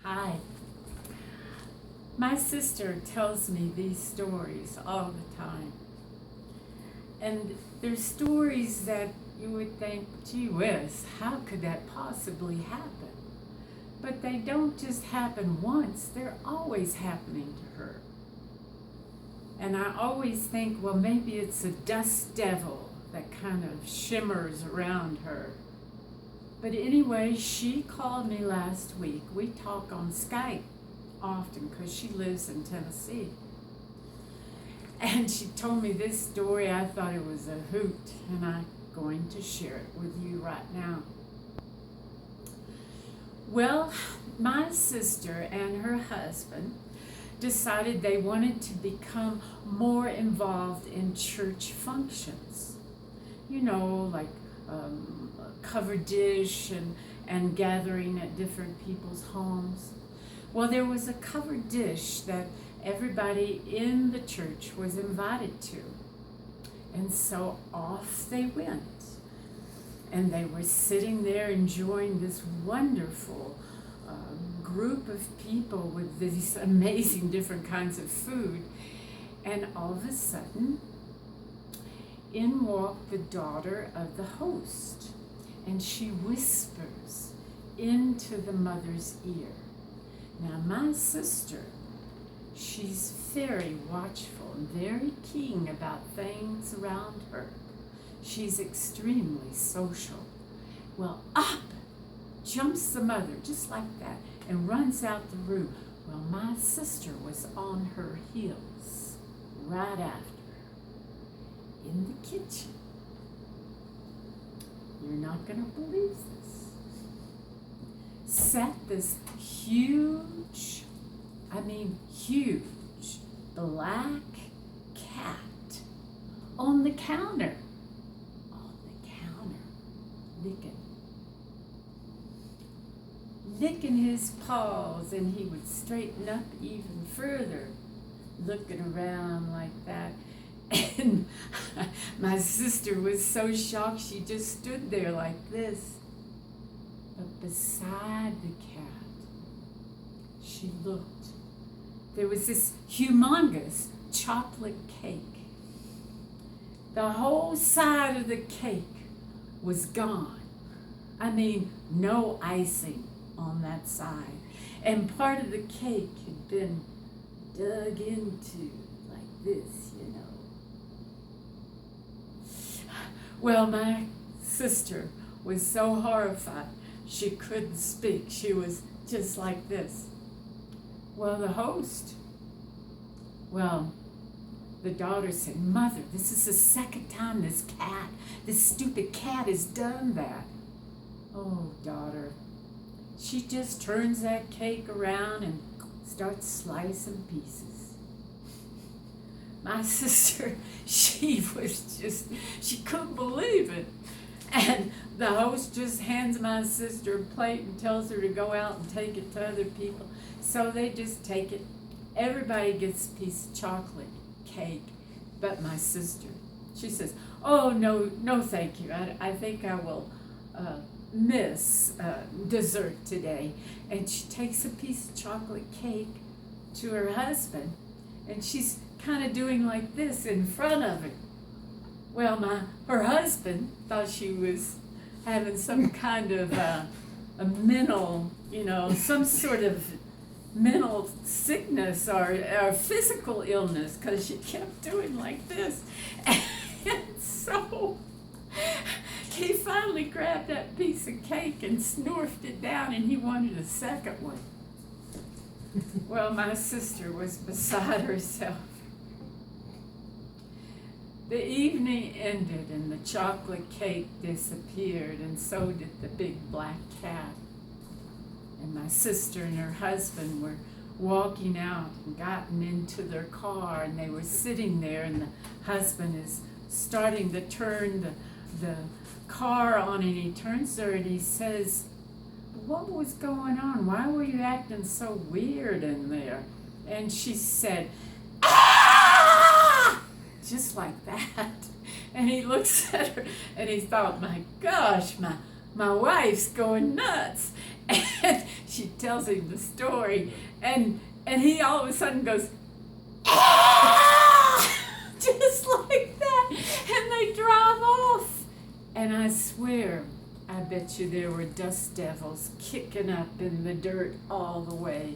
Hi. My sister tells me these stories all the time. And they're stories that you would think, gee whiz, how could that possibly happen? But they don't just happen once, they're always happening to her. And I always think, well, maybe it's a dust devil that kind of shimmers around her. But anyway, she called me last week. We talk on Skype often because she lives in Tennessee. And she told me this story. I thought it was a hoot, and I'm going to share it with you right now. Well, my sister and her husband decided they wanted to become more involved in church functions. You know, like covered dish and gathering at different people's homes. Well, there was a covered dish that everybody in the church was invited to. And so off they went. And they were sitting there enjoying this wonderful group of people with these amazing different kinds of food. And all of a sudden, in walked the daughter of the host. And she whispers into the mother's ear. Now, my sister, she's very watchful and very keen about things around her. She's extremely social. Well, up jumps the mother, just like that, and runs out the room. Well, my sister was on her heels right after her in the kitchen. You're not going to believe this. Sat this huge black cat on the counter. Licking his paws, and he would straighten up even further, looking around like that. And my sister was so shocked, she just stood there like this. But beside the cat, she looked. There was this humongous chocolate cake. The whole side of the cake was gone. I mean, no icing on that side. And part of the cake had been dug into like this, you know. Well, my sister was so horrified, she couldn't speak. She was just like this. Well, the daughter said, Mother, this is the second time this stupid cat has done that. Oh, daughter. She just turns that cake around and starts slicing pieces. My sister, she couldn't believe it. And the host just hands my sister a plate and tells her to go out and take it to other people. So they just take it. Everybody gets a piece of chocolate cake, but my sister. She says, oh, no, thank you. I think I will miss dessert today. And she takes a piece of chocolate cake to her husband, and she's kind of doing like this in front of him. Well, her husband thought she was having some kind of a mental, some sort of mental sickness or physical illness, because she kept doing like this. And so he finally grabbed that piece of cake and snorfed it down, and he wanted a second one. Well, my sister was beside herself. The evening ended and the chocolate cake disappeared, and so did the big black cat. And my sister and her husband were walking out and gotten into their car, and they were sitting there, and the husband is starting to turn the car on, and he turns to her and he says, what was going on? Why were you acting so weird in there? And she said, ah! Just like that. And he looks at her and he thought, my gosh, my wife's going nuts. And she tells him the story, and he all of a sudden goes, "Ah!" Just like that, and they drive off. And I swear, I bet you there were dust devils kicking up in the dirt all the way.